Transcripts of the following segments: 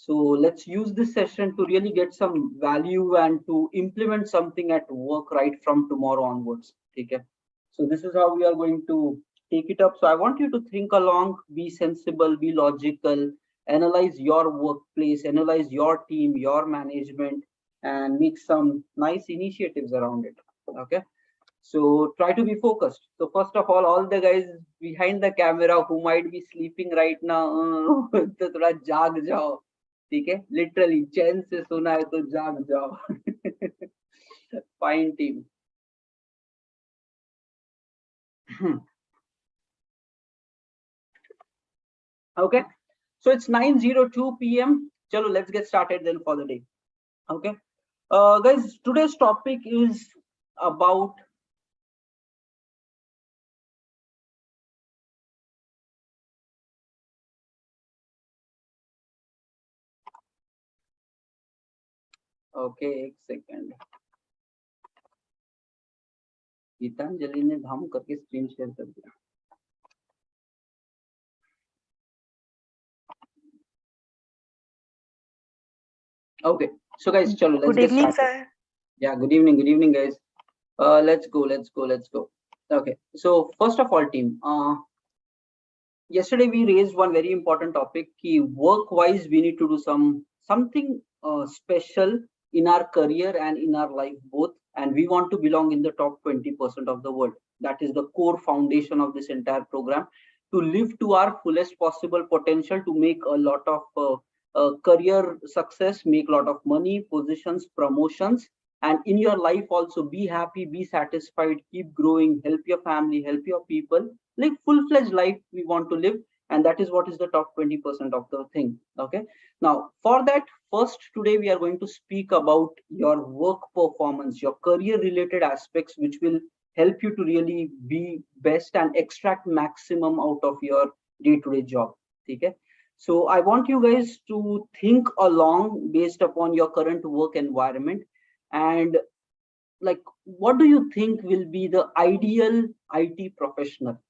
So let's use this session to really get some value and to implement something at work right from tomorrow onwards. Okay. So this is how we are going to take it up. So I want you to think along, be sensible, be logical, analyze your workplace, analyze your team, your management, and make some nice initiatives around it. Okay. So try to be focused. So first of all the guys behind the camera who might be sleeping right now, तो थोड़ा जाग जाओ, ठीक है? Literally चैन से सोना है तो जाग जाओ. Fine team. Okay. So it's 9:02 p.m. Chalo, let's get started then for the day. Okay. Guys, today's topic is about okay, एक second. गीतांजलि ने धाम करके स्क्रीन शेयर कर दिया. Okay, so guys, chalo, let's get started. Sir. Yeah, good evening, guys. Let's go. Okay, so first of all, team, yesterday we raised one very important topic. Ki work-wise, we need to do something special in our career and in our life both, and we want to belong in the top 20% of the world. That is the core foundation of this entire program. To live to our fullest possible potential, to make a lot of career success, make a lot of money, positions, promotions, and in your life also be happy, be satisfied, keep growing, help your family, help your people, like full-fledged life we want to live, and that is what is the top 20% of the thing. Okay, now for that, first today we are going to speak about your work performance, your career related aspects, which will help you to really be best and extract maximum out of your day-to-day job. Okay. So I want you guys to think along based upon your current work environment, and like, what do you think will be the ideal IT professional?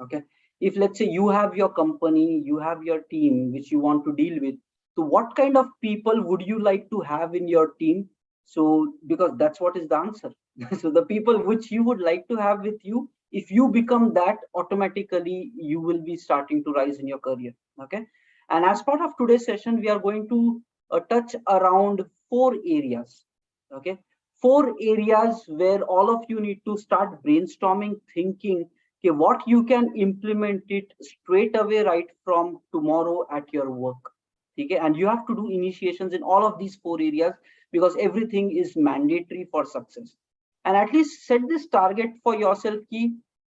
Okay, if let's say you have your company, you have your team which you want to deal with, so what kind of people would you like to have in your team? So because that's what is the answer. So the people which you would like to have with you, if you become that, automatically you will be starting to rise in your career. Okay, and as part of today's session we are going to touch around 4 areas. Okay, 4 areas where all of you need to start brainstorming, thinking, okay, what you can implement it straight away right from tomorrow at your work. Okay, and you have to do initiations in all of these 4 areas because everything is mandatory for success. And at least set this target for yourself key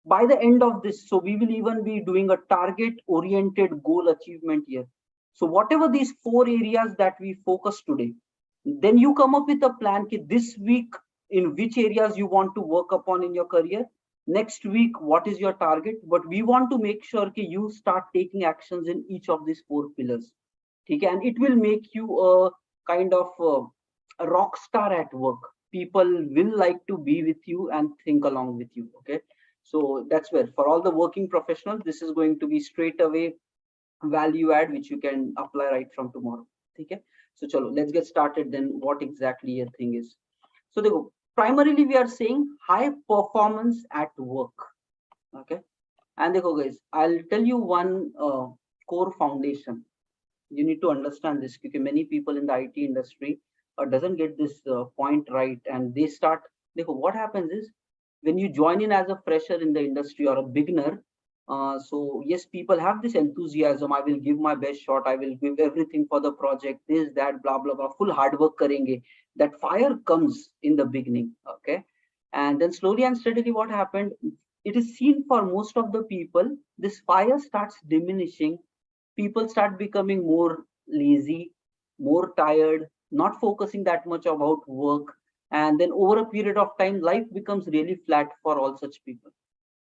by the end of this. So we will even be doing a target oriented goal achievement here. So whatever these 4 areas that we focus today, then you come up with a plan ki this week in which areas you want to work upon in your career. Next week, what is your target? But we want to make sure that you start taking actions in each of these 4 pillars. Okay? And it will make you a kind of a rock star at work. People will like to be with you and think along with you. Okay, so that's where for all the working professionals, this is going to be straight away value add which you can apply right from tomorrow. Okay, so chalo, let's get started then. What exactly a thing is? So primarily we are saying high performance at work. Okay, and guys, I'll tell you one core foundation. You need to understand this because many people in the IT industry doesn't get this point right, and they start. What happens is when you join in as a fresher in the industry or a beginner, so yes, people have this enthusiasm. I will give my best shot. I will give everything for the project. This, that, blah, blah, blah. Full hard work karenge. That fire comes in the beginning. Okay, and then slowly and steadily, what happened? It is seen for most of the people. This fire starts diminishing. People start becoming more lazy, more tired, not focusing that much about work, and then over a period of time life becomes really flat for all such people.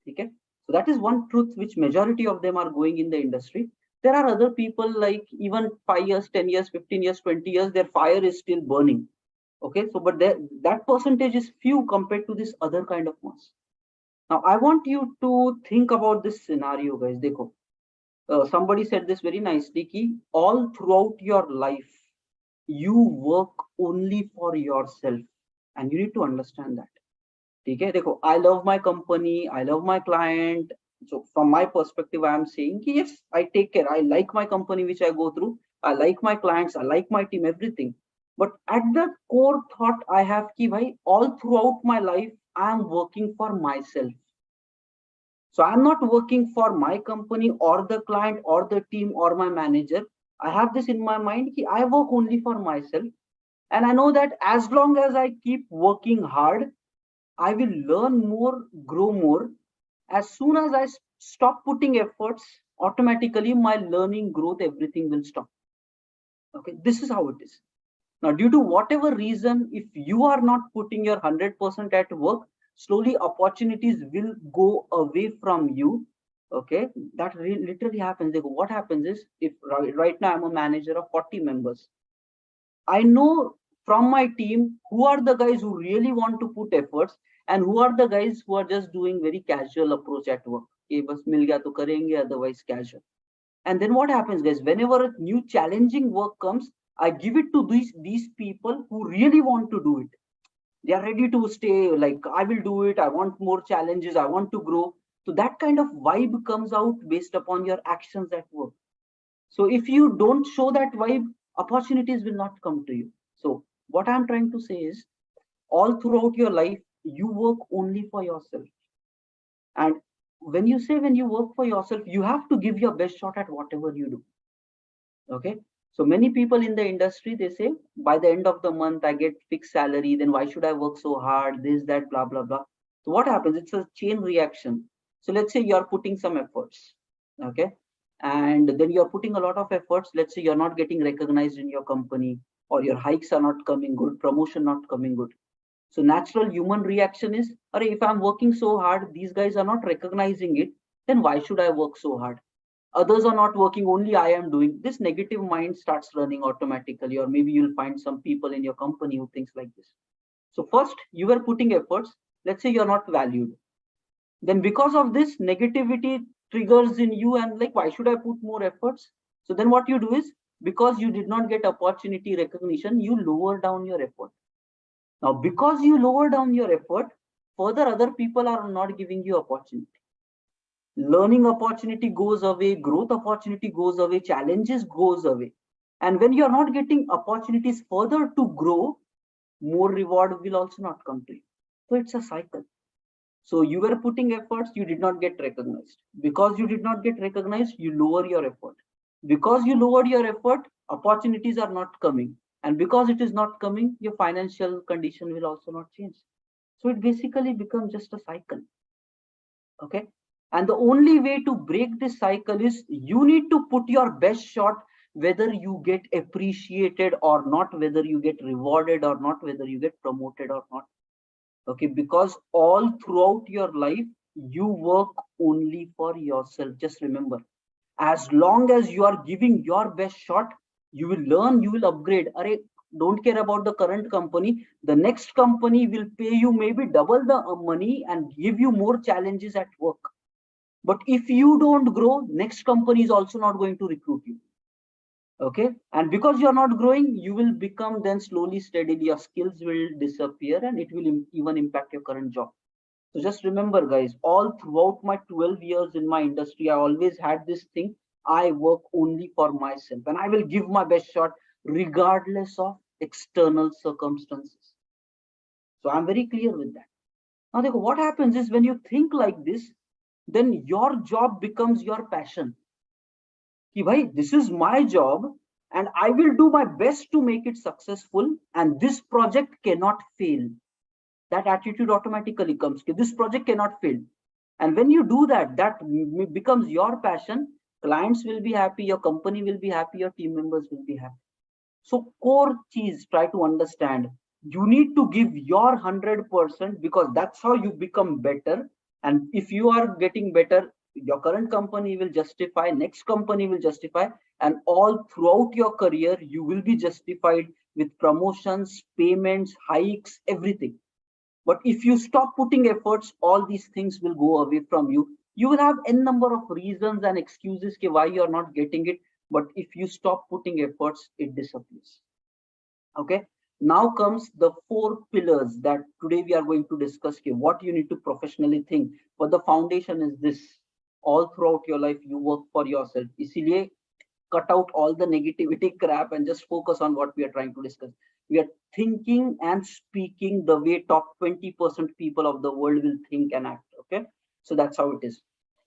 Okay, so that is one truth which majority of them are going in the industry. There are other people like even 5 years, 10 years, 15 years, 20 years, their fire is still burning. Okay, so but that percentage is few compared to this other kind of mass. Now I want you to think about this scenario, guys. Dekho, somebody said this very nicely, ki all throughout your life, you work only for yourself, and you need to understand that. Okay, देखो, I love my company, I love my client. So from my perspective, I am saying ki yes, I take care. I like my company which I go through. I like my clients, I like my team, everything. But at the core thought I have ki bhai, all throughout my life, I am working for myself. So I'm not working for my company or the client or the team or my manager. I have this in my mind ki I work only for myself. And I know that as long as I keep working hard, I will learn more, grow more. As soon as I stop putting efforts, automatically my learning, growth, everything will stop. Okay, this is how it is. Now, due to whatever reason, if you are not putting your 100% at work, slowly opportunities will go away from you. Okay, that literally happens. What happens is, if right now I'm a manager of 40 members, I know from my team who are the guys who really want to put efforts and who are the guys who are just doing very casual approach at work. Okay, bas mil gaya to karenge, otherwise casual. And then what happens, guys? Whenever a new challenging work comes, I give it to these people who really want to do it. They are ready to stay, like, I will do it. I want more challenges. I want to grow. So that kind of vibe comes out based upon your actions at work. So if you don't show that vibe, opportunities will not come to you. So what I'm trying to say is, all throughout your life, you work only for yourself. And when you say when you work for yourself, you have to give your best shot at whatever you do. Okay, so many people in the industry, they say by the end of the month I get fixed salary, then why should I work so hard, this, that, blah, blah, blah. So what happens, it's a chain reaction. So let's say you're putting some efforts, okay, and then you're putting a lot of efforts. Let's say you're not getting recognized in your company, or your hikes are not coming good, promotion not coming good. So natural human reaction is, if I'm working so hard, these guys are not recognizing it, then why should I work so hard? Others are not working, only I am doing. This negative mind starts running automatically, or maybe you'll find some people in your company who thinks like this. So first, you were putting efforts. Let's say you're not valued. Then because of this, negativity triggers in you, and like, why should I put more efforts? So then what you do is, because you did not get opportunity recognition, you lower down your effort. Now, because you lower down your effort, further other people are not giving you opportunity. Learning opportunity goes away, growth opportunity goes away, challenges goes away. And when you're not getting opportunities further to grow, more reward will also not come to you. So it's a cycle. So you were putting efforts, you did not get recognized. Because you did not get recognized, you lower your effort. Because you lowered your effort, opportunities are not coming. And because it is not coming, your financial condition will also not change. So it basically becomes just a cycle. Okay. And the only way to break this cycle is, you need to put your best shot, whether you get appreciated or not, whether you get rewarded or not, whether you get promoted or not. Okay, because all throughout your life, you work only for yourself. Just remember, as long as you are giving your best shot, you will learn, you will upgrade. Don't care about the current company. The next company will pay you maybe double the money and give you more challenges at work. But if you don't grow, next company is also not going to recruit you. Okay, and because you're not growing, you will become, then slowly, steadily, your skills will disappear, and it will even impact your current job. So just remember, guys, all throughout my 12 years in my industry, I always had this thing: I work only for myself, and I will give my best shot regardless of external circumstances. So I'm very clear with that. Now, what happens is, when you think like this, then your job becomes your passion. Ki bhai, this is my job, and I will do my best to make it successful, and this project cannot fail. That attitude automatically comes. This project cannot fail. And when you do that, that becomes your passion. Clients will be happy, your company will be happy, your team members will be happy. So core cheese, try to understand. You need to give your 100%, because that's how you become better. And if you are getting better, your current company will justify, next company will justify, and all throughout your career, you will be justified with promotions, payments, hikes, everything. But if you stop putting efforts, all these things will go away from you. You will have n number of reasons and excuses why you're not getting it, but if you stop putting efforts, it disappears. Okay, now comes the 4 pillars that today we are going to discuss here, what you need to professionally think. But the foundation is this: all throughout your life you work for yourself. Isliye cut out all the negativity crap and just focus on what we are trying to discuss. We are thinking and speaking the way top 20% people of the world will think and act. Okay, so that's how it is.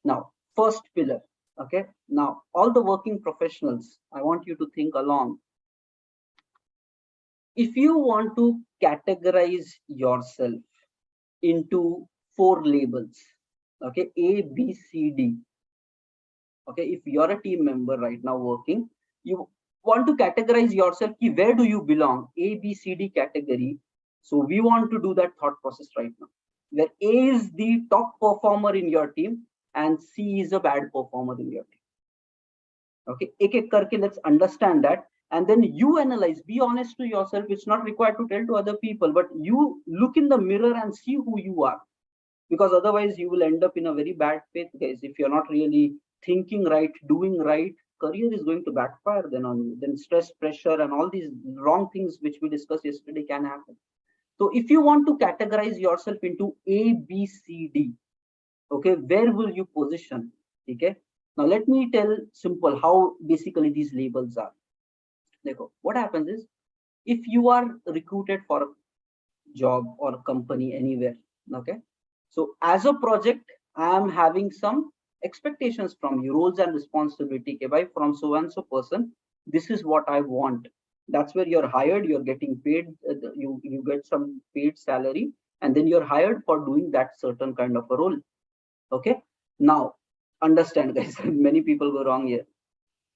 Now, first pillar. Okay, now all the working professionals, I want you to think along. If you want to categorize yourself into 4 labels, okay, A, B, C, D. Okay, if you're a team member right now working, you want to categorize yourself, where do you belong, A, B, C, D category. So we want to do that thought process right now, where A is the top performer in your team and C is a bad performer in your team. Okay, ek karke let's understand that, and then you analyze, be honest to yourself. It's not required to tell to other people, but you look in the mirror and see who you are, because otherwise you will end up in a very bad faith, guys. If you're not really thinking right, doing right, career is going to backfire then on you. Then stress, pressure, and all these wrong things which we discussed yesterday can happen. So if you want to categorize yourself into A, B, C, D, okay, where will you position? Okay, now let me tell simple how basically these labels are. What happens is, if you are recruited for a job or a company anywhere, okay, so as a project, I am having some expectations from you, roles and responsibility. Okay, from so and so person, this is what I want. That's where you're hired, you're getting paid, you get some paid salary, and then you're hired for doing that certain kind of a role. Okay, now understand, guys, many people go wrong here.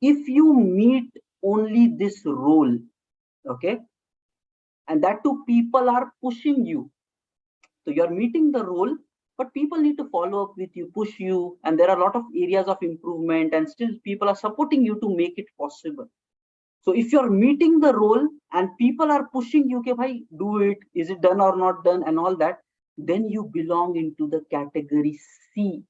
If you meet only this role, okay, and that too people are pushing you, so you're meeting the role, but people need to follow up with you, push you, and there are a lot of areas of improvement, and still people are supporting you to make it possible. So if you're meeting the role and people are pushing you, okay, bhai, do it, is it done or not done, and all that, then you belong into the category C.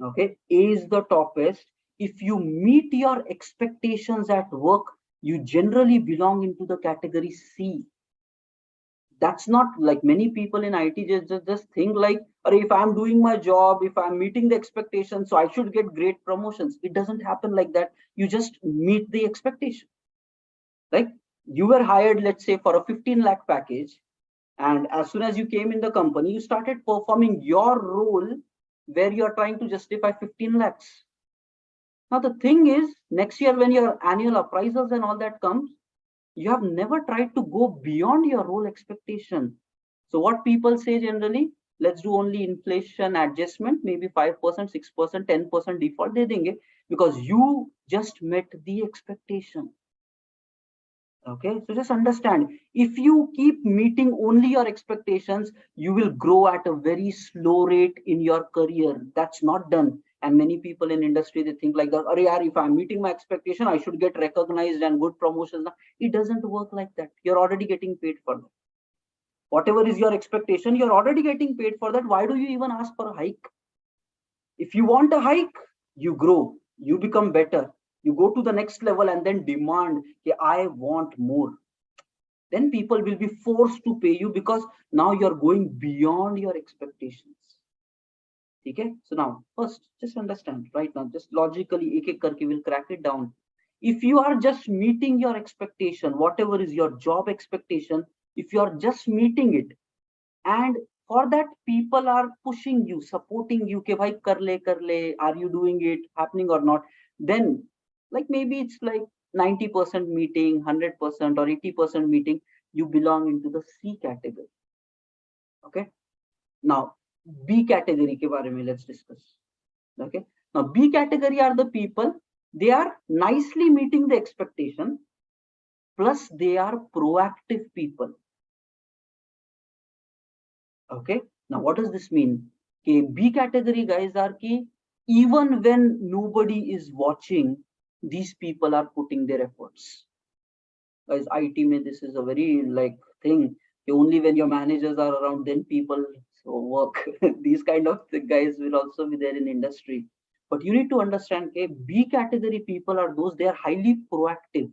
Okay, A is the toppest. If you meet your expectations at work, you generally belong into the category C. That's not like many people in IT just think like, or if I'm doing my job, if I'm meeting the expectations, so I should get great promotions. It doesn't happen like that. You just meet the expectation. Like, you were hired, let's say, for a 15 lakh package, and as soon as you came in the company, you started performing your role where you're trying to justify 15 lakhs. Now the thing is, next year when your annual appraisals and all that comes, you have never tried to go beyond your role expectation. So what people say generally, let's do only inflation adjustment, maybe 5%, 6%, 10% default de denge, because you just met the expectation. Okay, so just understand, if you keep meeting only your expectations, you will grow at a very slow rate in your career. That's not done. And many people in industry, they think like that, if I'm meeting my expectation, I should get recognized and good promotions. It doesn't work like that. You're already getting paid for that. Whatever is your expectation, you're already getting paid for that. Why do you even ask for a hike? If you want a hike, you grow, you become better, you go to the next level and then demand, okay, I want more. Then people will be forced to pay you, because now you're going beyond your expectations. Okay, so now first just understand right now, just logically ek ek karke we'll crack it down. If you are just meeting your expectation, whatever is your job expectation, if you are just meeting it, and for that people are pushing you, supporting you, ke bhai kar le, are you doing it, happening or not, then like maybe it's like 90% meeting, 100% or 80% meeting, you belong into the C category. Okay, now B category ke bare mein let's discuss. Okay, now B category are the people, they are nicely meeting the expectation, plus they are proactive people. Okay, now what does this mean? Okay, B category guys are key, even when nobody is watching, these people are putting their efforts. Guys, IT mein this is a very like thing. Only when your managers are around, then people So work. These kind of guys will also be there in industry. But you need to understand, okay, B category people are those, they are highly proactive.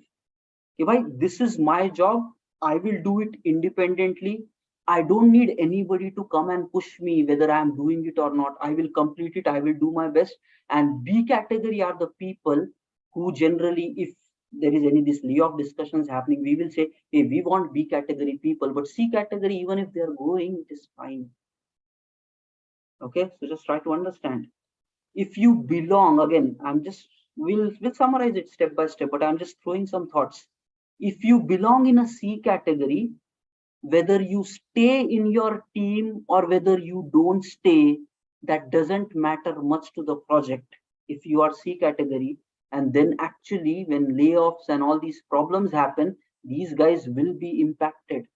Okay, bhai, this is my job. I will do it independently. I don't need anybody to come and push me whether I am doing it or not. I will complete it. I will do my best. And B category are the people who generally, if there is any this layoff discussions happening, we will say, hey, we want B category people, but C category, even if they are going, it is fine. Okay, so just try to understand. If you belong, again, we'll summarize it step by step, but I'm just throwing some thoughts. If you belong in a C category, whether you stay in your team or whether you don't stay, that doesn't matter much to the project. If you are C category, and then actually when layoffs and all these problems happen, these guys will be impacted,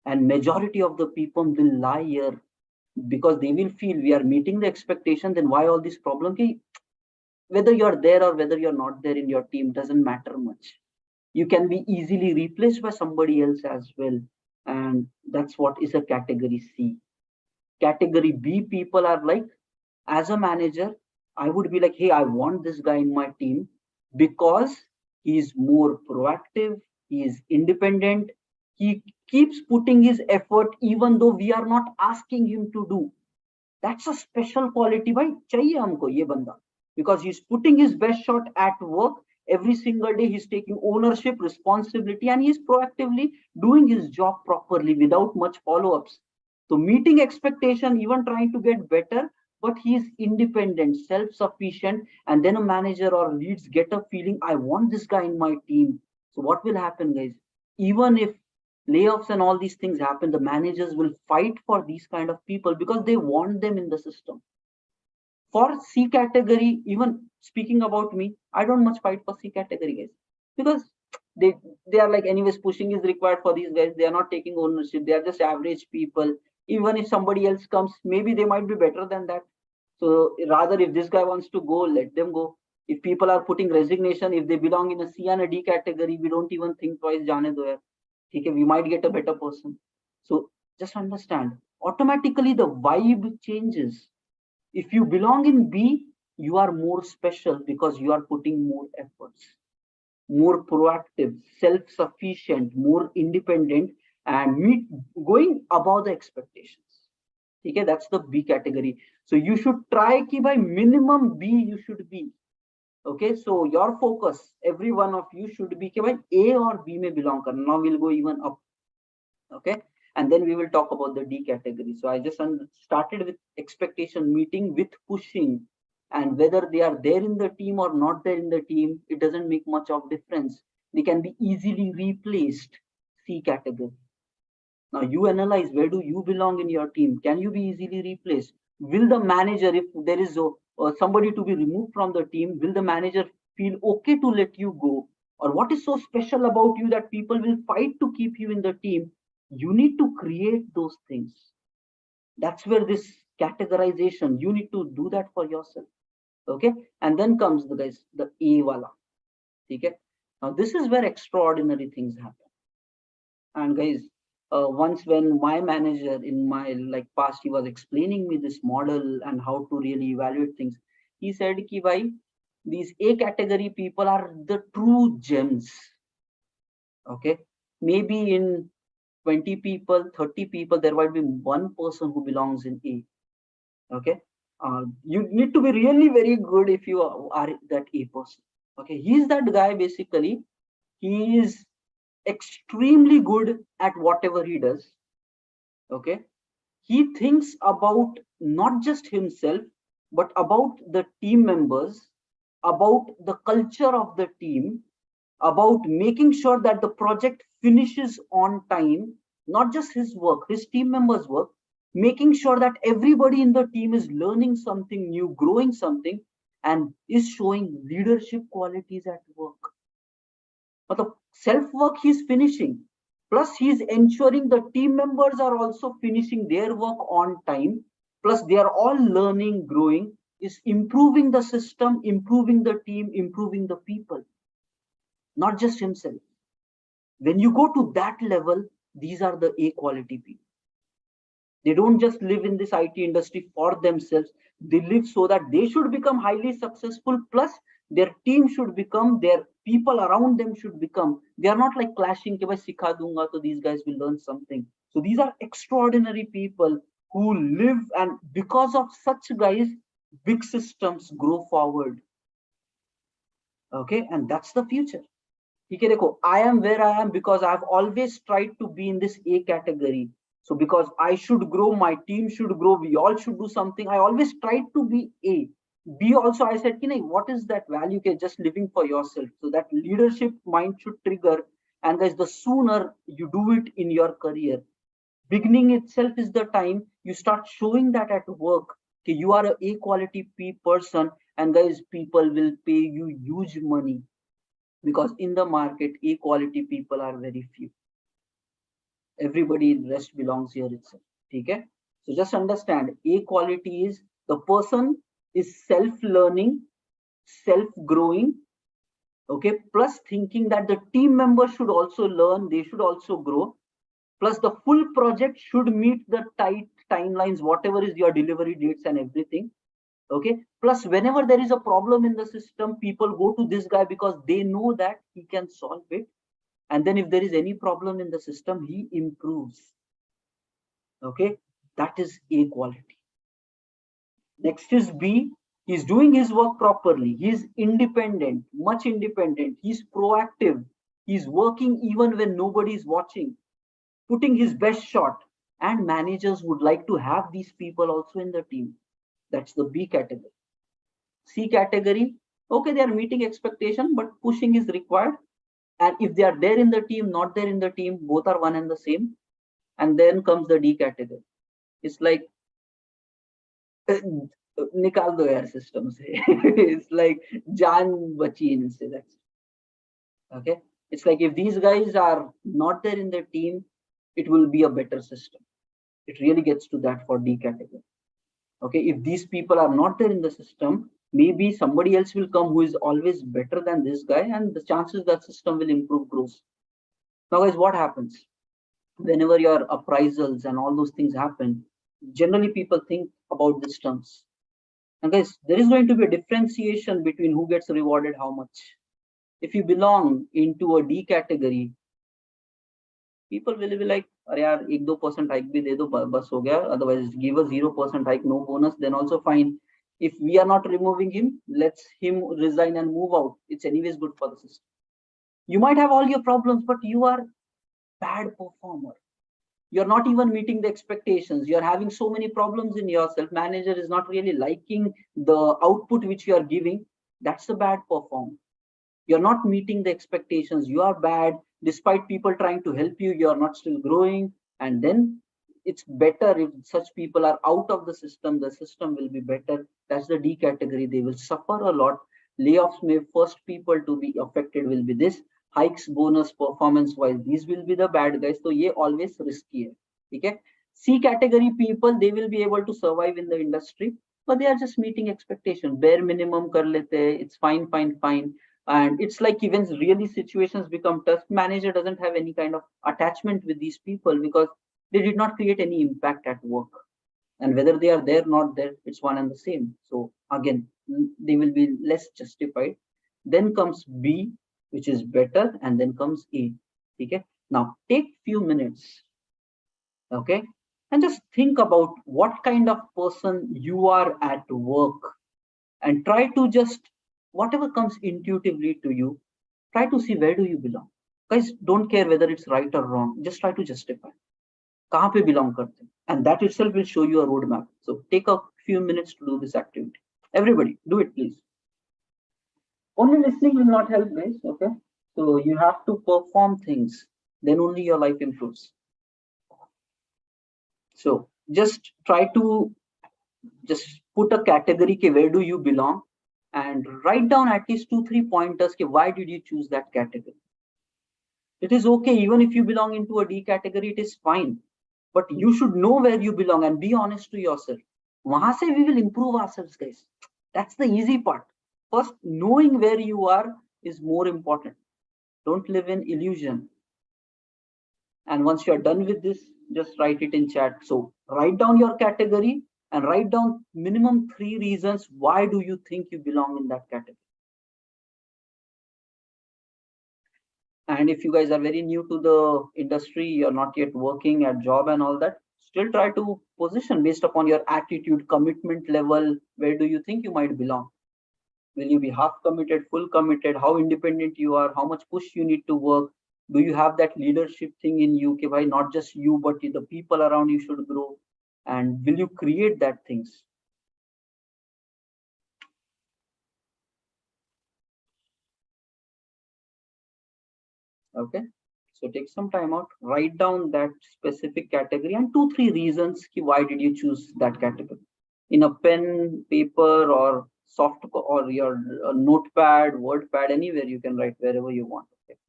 and majority of the people will lie here because they will feel we are meeting the expectation. Then why all this problem? Whether you're there or whether you're not there in your team doesn't matter much. You can be easily replaced by somebody else as well, and that's what is a category C. Category B people are like, as a manager, I would be like, hey, I want this guy in my team because he's more proactive, he is independent, he keeps putting his effort even though we are not asking him to do. That's a special quality. Bhai, chahiye humko ye banda, because he's putting his best shot at work every single day. He's taking ownership, responsibility, and he's proactively doing his job properly without much follow-ups. So meeting expectation, even trying to get better, but he's independent, self-sufficient, and then a manager or leads get a feeling, I want this guy in my team. So what will happen, guys? Even if layoffs and all these things happen, the managers will fight for these kind of people because they want them in the system. For C category, even speaking about me, I don't much fight for C category guys, because they are like, anyways, pushing is required for these guys. They are not taking ownership. They are just average people. Even if somebody else comes, maybe they might be better than that. So rather, if this guy wants to go, let them go. If people are putting resignation, if they belong in a C and a D category, we don't even think twice. Jaane do yaar. Okay, we might get a better person. So just understand, automatically the vibe changes. If you belong in B, you are more special because you are putting more efforts, more proactive, self-sufficient, more independent, and going above the expectations. Okay, that's the B category. So you should try ki by minimum B you should be. Okay, so your focus, every one of you should be ki by A or B may belong karna. Now we'll go even up. Okay, and then we will talk about the D category. So I just started with expectation meeting with pushing, and whether they are there in the team or not there in the team, it doesn't make much of difference. They can be easily replaced. C category. Now you analyze, where do you belong in your team? Can you be easily replaced? Will the manager, if there is somebody to be removed from the team, will the manager feel okay to let you go? Or what is so special about you that people will fight to keep you in the team? You need to create those things. That's where this categorization, you need to do that for yourself. Okay, and then comes the A wala. Okay, now this is where extraordinary things happen. And guys, once when my manager in my past, he was explaining me this model and how to really evaluate things. He said ki bhai, these A category people are the true gems. Okay, maybe in 20 people, 30 people, there might be one person who belongs in A. Okay, you need to be really very good if you are that A person. Okay, he's that guy. Basically, he is extremely good at whatever he does. Okay, he thinks about not just himself but about the team members, about the culture of the team, about making sure that the project finishes on time, not just his work, his team members work, making sure that everybody in the team is learning something new, growing something, and is showing leadership qualities at work. But the self work he's finishing, plus he's ensuring the team members are also finishing their work on time, plus they are all learning, growing, is improving the system, improving the team, improving the people, not just himself. When you go to that level, these are the A quality people. They don't just live in this IT industry for themselves. They live so that they should become highly successful, plus their team should become, their people around them should become. They are not like clashing, ke bhai sikha dunga, so these guys will learn something. So these are extraordinary people who live, and because of such guys, big systems grow forward. Okay, and that's the future. I am where I am because I've always tried to be in this A category. So because I should grow, my team should grow, we all should do something. I always tried to be A. B also, I said, what is that value? Just living for yourself. So that leadership mind should trigger. And guys, the sooner you do it in your career, beginning itself is the time you start showing that at work. Okay, you are a quality person, and guys, people will pay you huge money, because in the market equality people are very few. Everybody rest belongs here itself. Okay, so just understand, equality is the person is self-learning, self-growing, okay, plus thinking that the team members should also learn, they should also grow, plus the full project should meet the tight timelines, whatever is your delivery dates and everything. Okay, plus whenever there is a problem in the system, people go to this guy because they know that he can solve it. And then if there is any problem in the system, he improves. Okay, that is equality. Next is B. He's doing his work properly. He's independent, much independent. He's proactive. He's working even when nobody is watching, putting his best shot. And managers would like to have these people also in the team. That's the B category. C category, okay, they are meeting expectation, but pushing is required. And if they are there in the team, not there in the team, both are one and the same. And then comes the D category. It's like nikal do yaar system se. It's like jaan bachi inse. That's okay. It's like if these guys are not there in the team, it will be a better system. It really gets to that for D category. Okay, if these people are not there in the system, maybe somebody else will come who is always better than this guy, and the chances that system will improve grows. Now guys, what happens whenever your appraisals and all those things happen? Generally people think about these terms, and guys, there is going to be a differentiation between who gets rewarded how much. If you belong into a D category, people will be like, अरे यार 1-2% hike भी दे दो बस हो गया, otherwise give a 0% hike, no bonus, then also fine. If we are not removing him, let's him resign and move out. It's anyways good for the system. You might have all your problems, but you are bad performer. You're not even meeting the expectations. You're having so many problems in yourself. Manager is not really liking the output which you are giving. That's a bad performer. You're not meeting the expectations. You are bad. Despite people trying to help you, you're not still growing. And then it's better if such people are out of the system will be better. That's the D category. They will suffer a lot. Layoffs may first people to be affected will be this. Hikes, bonus, performance wise, these will be the bad guys. So ye always risky. Okay. C category people, they will be able to survive in the industry, but they are just meeting expectation. Bare minimum kar lete, it's fine, fine, fine. And it's like even really situations become tough, manager doesn't have any kind of attachment with these people because they did not create any impact at work. And whether they are there or not there, it's one and the same. So again, they will be less justified. Then comes B, which is better, and then comes A. Okay, now take few minutes, okay, and just think about what kind of person you are at work, and try to just whatever comes intuitively to you, try to see where do you belong. Guys, don't care whether it's right or wrong, just try to justify kahan pe belong karte hain, and that itself will show you a roadmap. So take a few minutes to do this activity. Everybody do it, please. Only listening will not help, guys. Okay, so you have to perform things, then only your life improves. So just try to just put a category ke where do you belong, and write down at least 2-3 pointers ke why did you choose that category. It is okay even if you belong into a D category, it is fine, but you should know where you belong and be honest to yourself. Wahan se we will improve ourselves, guys. That's the easy part. First, knowing where you are is more important. Don't live in illusion. And once you're done with this, just write it in chat. So write down your category and write down minimum 3 reasons why do you think you belong in that category. And if you guys are very new to the industry, you're not yet working at job and all that, still try to position based upon your attitude, commitment level. Where do you think you might belong? Will you be half committed, full committed? How independent you are? How much push you need to work? Do you have that leadership thing in you? Okay, why not just you, but the people around you should grow? And will you create that things? Okay, so take some time out, write down that specific category and 2-3 reasons why did you choose that category in a pen, paper, or soft, or your notepad, word pad, anywhere you can write wherever you want. Okay.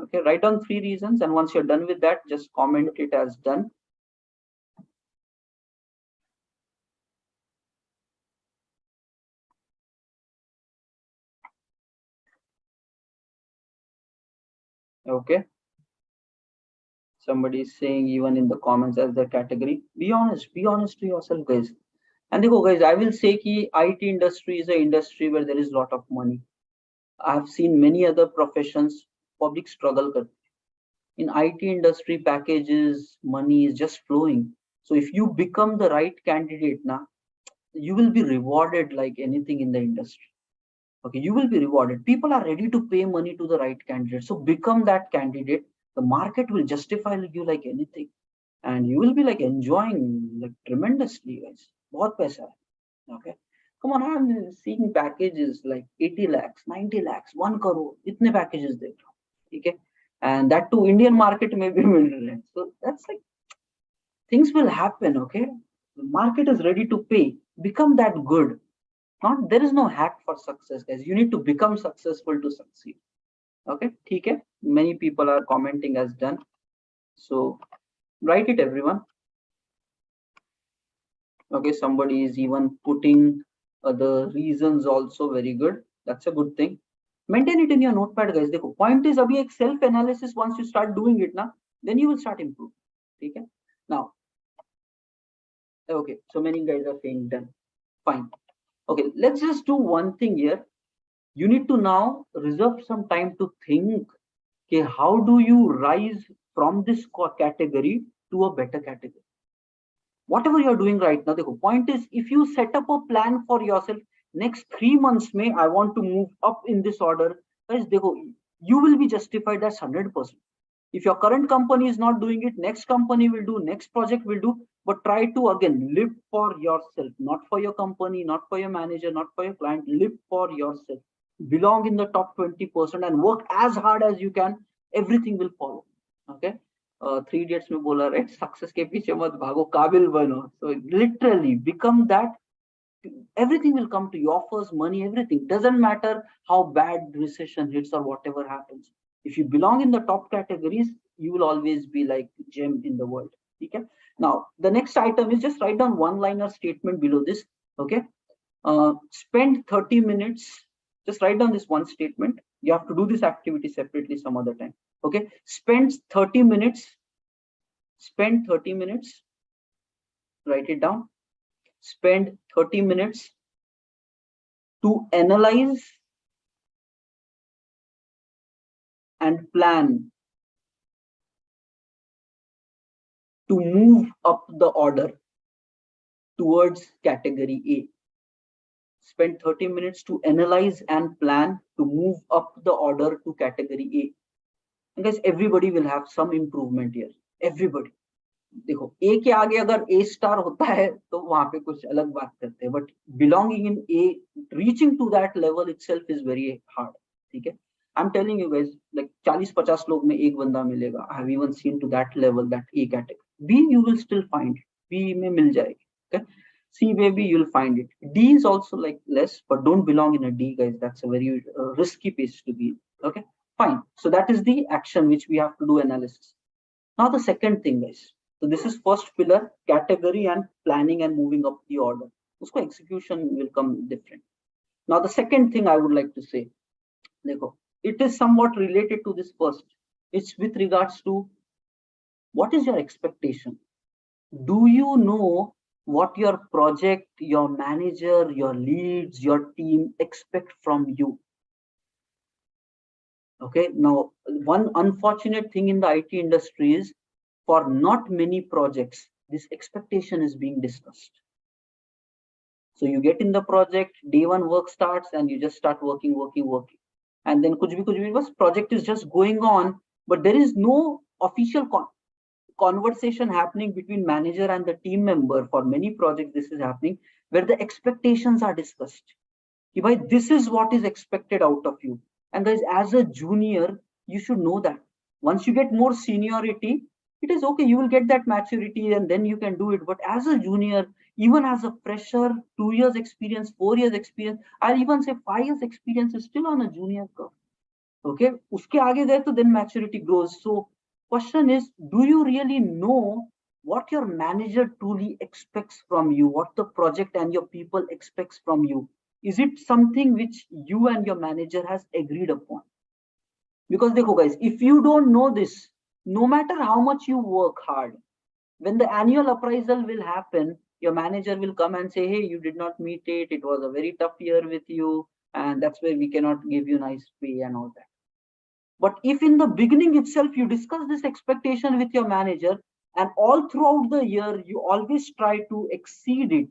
Okay, write down 3 reasons, and once you're done with that, just comment it as done. Okay, somebody is saying even in the comments as their category. Be honest to yourself, guys. And देखो guys, I will say कि IT industry is an industry where there is a lot of money. I have seen many other professions, public struggle karte. In IT industry, packages, money is just flowing. So if you become the right candidate, na, you will be rewarded like anything in the industry. Okay, you will be rewarded. People are ready to pay money to the right candidate. So become that candidate. The market will justify you like anything, and you will be like enjoying like tremendously, guys. बहुत पैसा है. Okay. Come on, I'm seeing packages like 80 lakhs, 90 lakhs, 1 crore. Itne packages देख रहा हूँ. Okay. And that too, Indian market may be middle. So that's like things will happen. Okay. The market is ready to pay. Become that good. Not there is no hack for success, guys. You need to become successful to succeed. Okay. Okay. Many people are commenting as done. So write it, everyone. Okay. Somebody is even putting the reasons also. Very good. That's a good thing. Maintain it in your notepad, guys. The point is abhi ek self analysis. Once you start doing it na, then you will start improving. Okay. Now, okay, so many guys are saying done. Fine. Okay, let's just do one thing here. You need to now reserve some time to think, okay, how do you rise from this category to a better category? Whatever you're doing right now, the point is, if you set up a plan for yourself, next 3 months may I want to move up in this order, guys, you will be justified. That's 100%. If your current company is not doing it, next company will do, next project will do. But try to again live for yourself, not for your company, not for your manager, not for your client. Live for yourself. Belong in the top 20% and work as hard as you can. Everything will follow. Okay. 3 Idiots में बोला, right? Success के पीछे मत भागो, काबिल बनो. So literally become that. Everything will come to you. Offers, money, everything. Doesn't matter how bad recession hits or whatever happens. If you belong in the top categories, you will always be like gem in the world. Okay. Now the next item is just write down one-liner statement below this. Okay. Spend 30 minutes. Just write down this one statement. You have to do this activity separately some other time. Okay. Spend 30 minutes. Spend 30 minutes. Write it down. Spend 30 minutes to analyze and plan to move up the order towards category A. Spend 30 minutes to analyze and plan to move up the order to category A. And guys, everybody will have some improvement here. Everybody. देखो A के आगे अगर A star होता है तो वहां पे कुछ अलग बात करते हैं, but belonging in A, reaching to that level itself is very hard. ठीक है. I'm telling you guys, like 40-50 लोग में एक बंदा मिलेगा. I have even seen to that level, that A category. B you will still find. B में मिल जाएगी. Okay. C maybe you'll find it. D is also like less, but don't belong in a D, guys. That's a very risky place to be. Okay. Fine. So that is the action which we have to do analysis. Now the second thing, guys. So this is first pillar, category and planning and moving up the order. Usko execution will come different. Now the second thing I would like to say, it is somewhat related to this first. It's with regards to what is your expectation? Do you know what your project, your manager, your leads, your team expect from you? Okay, now one unfortunate thing in the IT industry is for not many projects, this expectation is being discussed. So you get in the project, day one work starts and you just start working. And then kuch bhi project is just going on, but there is no official conversation happening between manager and the team member. For many projects, this is happening where the expectations are discussed. This is what is expected out of you. And guys, as a junior, you should know that. Once you get more seniority, it is okay. You will get that maturity and then you can do it. But as a junior, even as a fresher, 2 years experience, 4 years experience, I'll even say 5 years experience is still on a junior curve. Okay, uske aage there, so then maturity grows. So question is, do you really know what your manager truly expects from you, what the project and your people expects from you? Is it something which you and your manager has agreed upon? Because guys, if you don't know this, no matter how much you work hard, when the annual appraisal will happen, your manager will come and say, hey, you did not meet it. It was a very tough year with you. And that's why we cannot give you nice pay and all that. But if in the beginning itself, you discuss this expectation with your manager and all throughout the year, you always try to exceed it.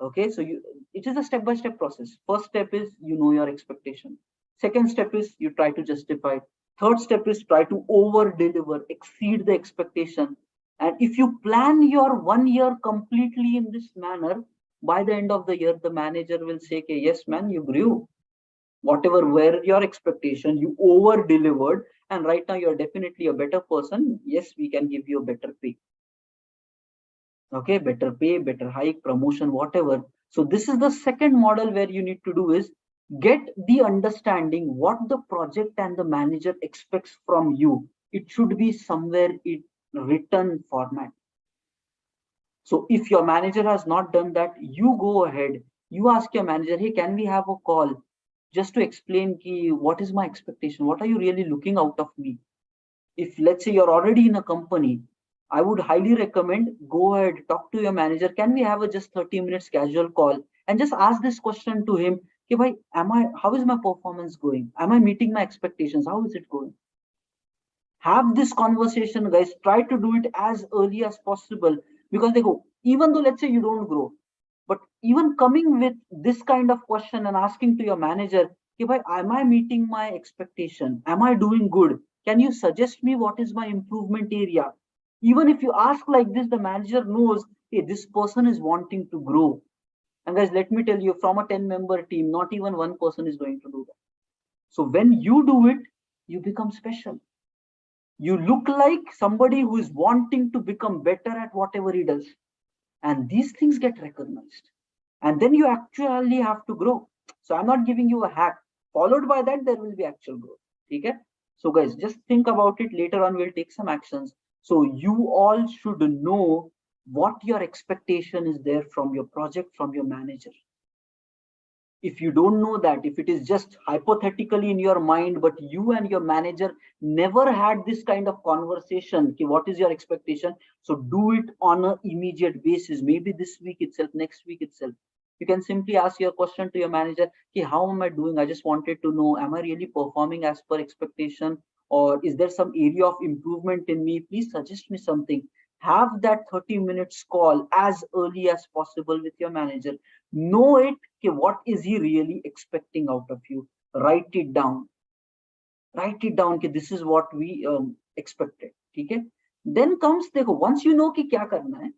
Okay, so it is a step-by-step process. First step is you know your expectation. Second step is you try to justify it. Third step is try to over-deliver, exceed the expectation. And if you plan your 1 year completely in this manner, by the end of the year, the manager will say, okay, yes, man, you grew. Whatever were your expectation, you over-delivered. And right now you're definitely a better person. Yes, we can give you a better pay. Okay, better pay, better hike, promotion, whatever. So this is the second model where you need to do is get the understanding what the project and the manager expects from you. It should be somewhere in written format. So if your manager has not done that, you go ahead, you ask your manager, hey, can we have a call just to explain what is my expectation? What are you really looking out of me? If let's say you're already in a company, I would highly recommend go ahead, talk to your manager. Can we have a just 30 minutes casual call and just ask this question to him? Okay, how is my performance going? Am I meeting my expectations? How is it going? Have this conversation, guys. Try to do it as early as possible because even though let's say you don't grow, but even coming with this kind of question and asking to your manager, okay, am I meeting my expectation? Am I doing good? Can you suggest me what is my improvement area? Even if you ask like this, the manager knows, hey, this person is wanting to grow. And guys, let me tell you, from a 10-member team, not even one person is going to do that. So when you do it, you become special. You look like somebody who is wanting to become better at whatever he does. And these things get recognized. And then you actually have to grow. So I'm not giving you a hack. Followed by that, there will be actual growth. Okay? So guys, just think about it. Later on, we'll take some actions. So you all should know what your expectation is there from your project, from your manager. If you don't know that, if it is just hypothetically in your mind, but you and your manager never had this kind of conversation, okay, what is your expectation? So do it on an immediate basis, maybe this week itself, next week itself. You can simply ask your question to your manager, okay, how am I doing? I just wanted to know, am I really performing as per expectation? Or is there some area of improvement in me? Please suggest me something. Have that 30 minutes call as early as possible with your manager. Know it, okay, what is he really expecting out of you? Write it down. Write it down, okay, this is what we expected. Okay? Then comes, once you know ki kya karna hai,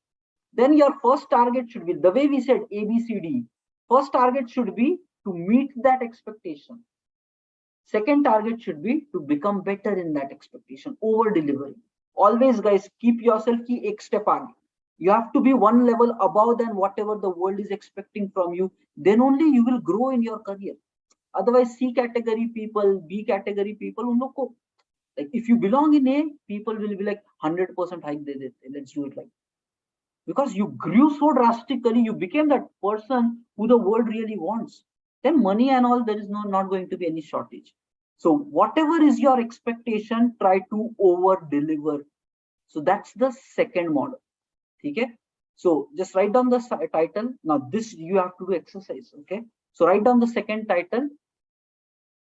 then your first target should be, the way we said ABCD, first target should be to meet that expectation. Second target should be to become better in that expectation, over delivering. Always, guys, keep yourself ki ek step aage. You have to be one level above than whatever the world is expecting from you. Then only you will grow in your career. Otherwise, C category people, B category people, उन लोग को Like if you belong in A, people will be like 100% hike, let's do it like, because you grew so drastically, you became that person who the world really wants. Then money and all, there is not going to be any shortage. So whatever is your expectation, try to over deliver. So that's the second model. Okay. So just write down the title. Now this you have to do exercise. Okay. So write down the second title.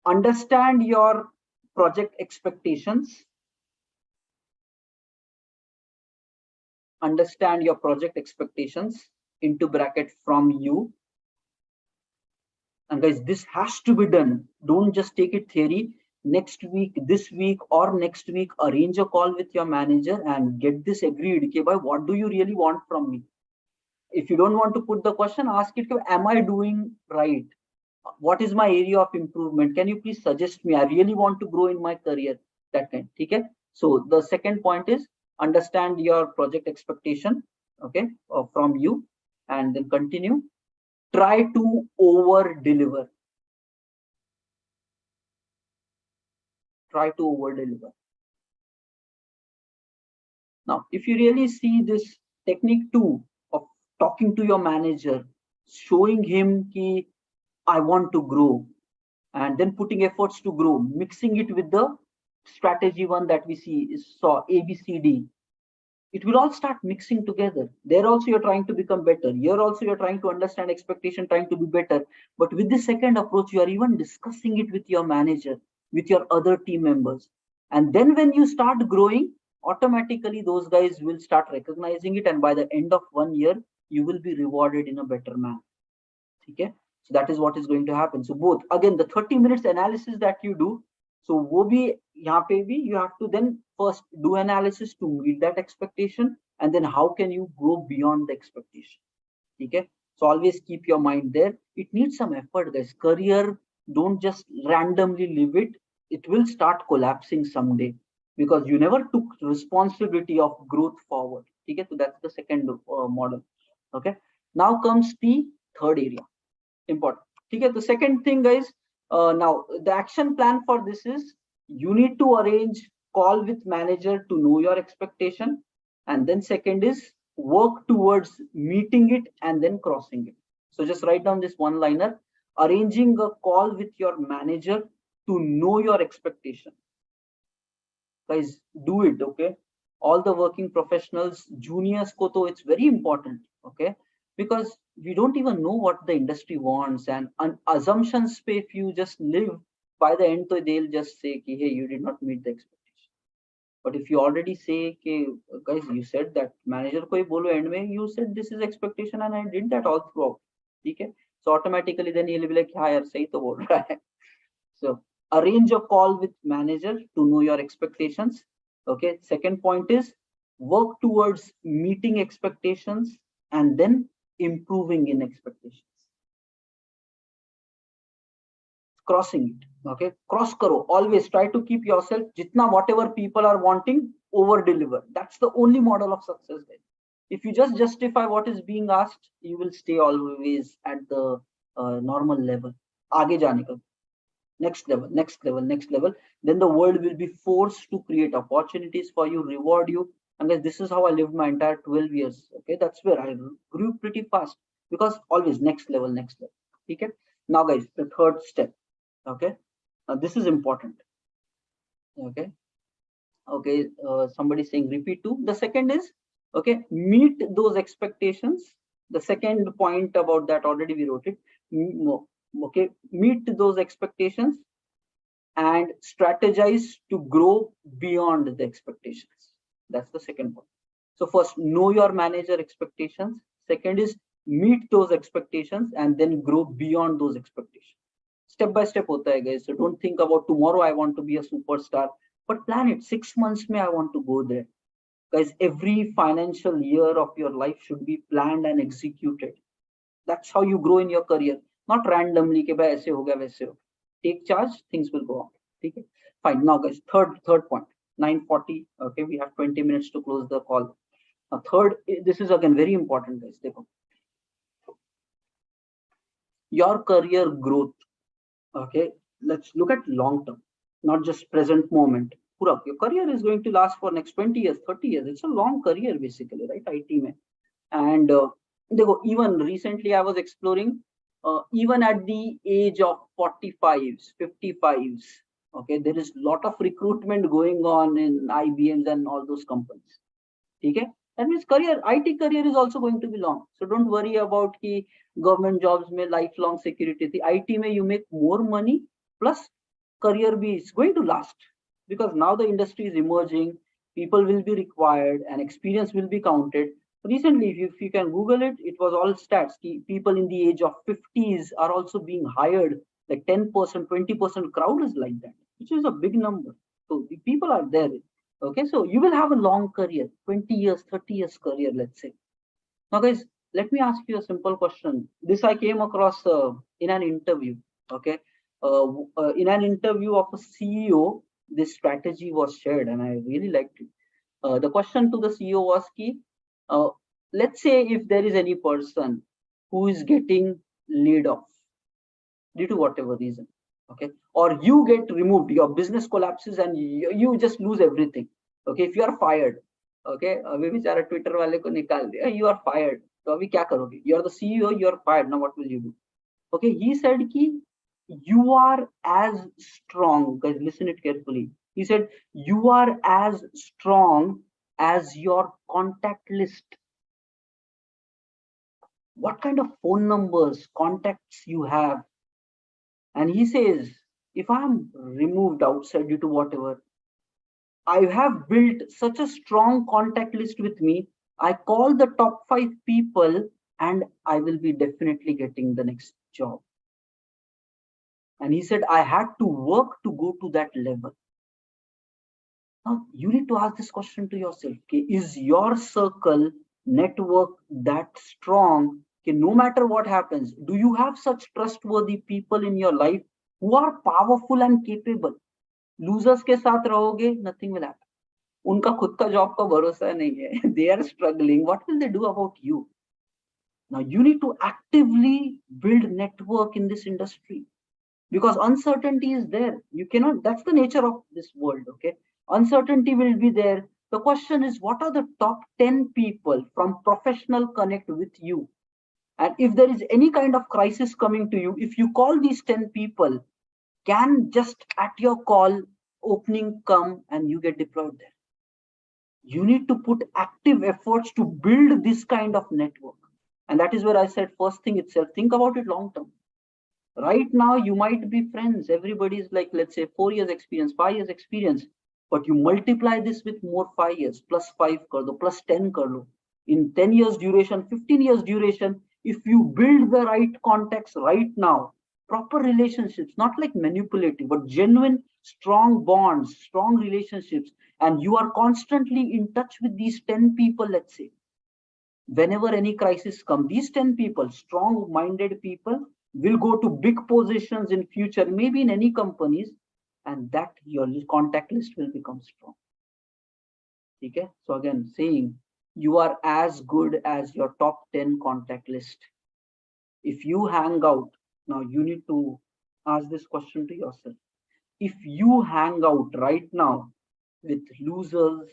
Understand your project expectations. Understand your project expectations into bracket from you. And guys, this has to be done. Don't just take it theory. Next week, this week, or next week, arrange a call with your manager and get this agreed. Okay, by what do you really want from me? If you don't want to put the question, ask it, am I doing right? What is my area of improvement? Can you please suggest me? I really want to grow in my career. That kind. Okay. So the second point is understand your project expectation. Okay, from you, and then continue. Try to over deliver. Try to over deliver. Now, if you really see this technique too of talking to your manager, showing him ki I want to grow, and then putting efforts to grow, mixing it with the strategy one that we saw ABCD, it will all start mixing together. There also you're trying to become better. Here also you're trying to understand expectation, trying to be better. But with the second approach, you are even discussing it with your manager, with your other team members. And then when you start growing, automatically those guys will start recognizing it. And by the end of 1 year, you will be rewarded in a better manner. Okay. So that is what is going to happen. So both, again, the 30 minutes analysis that you do, so wo bhi, yahan pe bhi, you have to then first do analysis to meet that expectation, and then how can you go beyond the expectation. Okay. So always keep your mind there. It needs some effort, guys. Career, don't just randomly live it. It will start collapsing someday because you never took responsibility of growth forward. Okay. So that's the second model. Okay. Now comes the third area. Important. Okay, the second thing, guys, now the action plan for this is you need to arrange call with manager to know your expectation, and then second is work towards meeting it and then crossing it. So just write down this one liner: arranging a call with your manager to know your expectation. Guys, do it. Okay, all the working professionals, juniors ko to it's very important. Okay, because we don't even know what the industry wants, and assumptions pe if you just live, by the end they'll just say ki, hey, you did not meet the expectation. But if you already say ki, guys, you said that manager ko hi bolo end mein, you said this is expectation and I did that all throughout. Okay, so automatically then he'll be like, ha yaar, sahi to bol raha hai. So arrange a call with manager to know your expectations. Okay, second point is work towards meeting expectations and then improving in expectations. Crossing it. Okay, cross karo. Always try to keep yourself jitna whatever people are wanting, over deliver. That's the only model of success, guys. If you just justify what is being asked, you will stay always at the normal level. Aage jaane ka. Next level, next level, next level. Then the world will be forced to create opportunities for you, reward you. And this is how I lived my entire 12 years. Okay, that's where I grew pretty fast because always next level, next level. Okay. Now, guys, the third step. Okay, now this is important. Okay, okay. Somebody saying repeat too. The second is okay, meet those expectations. The second point about that already we wrote it. Okay, meet those expectations and strategize to grow beyond the expectations. That's the second point. So first, know your manager expectations. Second is meet those expectations and then grow beyond those expectations. Step by step hota hai, guys. So don't think about tomorrow I want to be a superstar, but plan it. 6 months mein I want to go there. Guys, every financial year of your life should be planned and executed. That's how you grow in your career. Not randomly ke bhai aise ho gaya waise ho. Take charge, things will go on. Okay, fine. Now, guys, third point. 9:40. Okay, we have 20 minutes to close the call. Now, third, this is again very important, guys. Dekho. Your career growth. Okay, let's look at long term, not just present moment. your career is going to last for next 20 years, 30 years. It's a long career basically, right? IT mein. And even recently I was exploring, even at the age of 45s, 55s, okay, there is a lot of recruitment going on in IBMs and all those companies. Okay, that means IT career is also going to be long. So don't worry about the government jobs may lifelong security. The IT may you make more money plus career be is going to last, because now the industry is emerging, people will be required and experience will be counted. Recently, if you can Google it, it was all stats. People in the age of 50s are also being hired, like 10%, 20% crowd is like that, which is a big number. So the people are there. Okay, so you will have a long career, 20 years, 30 years career, let's say. Now, guys, let me ask you a simple question. This I came across in an interview. Okay, in an interview of a CEO, this strategy was shared, and I really liked it. The question to the CEO was key. Let's say if there is any person who is getting laid off due to whatever reason, okay, or you get removed, your business collapses and you just lose everything. Okay, if you are fired, okay, अभी बेचारा Twitter वाले को निकाल दिया, you are fired, तो अभी क्या करोगे? You are the CEO, you are fired, now what will you do? Okay, he said कि you are as strong, guys, listen it carefully. He said you are as strong as your contact list. What kind of phone numbers, contacts you have? And he says, if I'm removed outside due to whatever, I have built such a strong contact list with me. I call the top 5 people and I will be definitely getting the next job. And he said, I had to work to go to that level. Now, you need to ask this question to yourself. Okay, is your circle network that strong? Okay, no matter what happens, do you have such trustworthy people in your life who are powerful and capable? Losers के साथ रहोगे, nothing will happen. उनका खुद का job का भरोसा नहीं है. They are struggling. What will they do about you? Now you need to actively build network in this industry, because uncertainty is there. You cannot. That's the nature of this world. Okay, uncertainty will be there. The question is, what are the top 10 people from professional connect with you? And if there is any kind of crisis coming to you, if you call these 10 people, can just at your call opening come and you get deployed there. You need to put active efforts to build this kind of network. And that is where I said first thing itself, think about it long term. Right now, you might be friends. Everybody's like, let's say 4 years experience, 5 years experience, but you multiply this with more 5 years, plus 5 kar do, plus 10 kar do. In 10 years duration, 15 years duration, if you build the right contacts right now, proper relationships, not like manipulative, but genuine, strong bonds, strong relationships, and you are constantly in touch with these 10 people, let's say, whenever any crisis comes, these 10 people, strong-minded people, will go to big positions in future, maybe in any companies, and that your contact list will become strong. Okay, so again, saying you are as good as your top 10 contact list. If you hang out, now you need to ask this question to yourself. If you hang out right now with losers,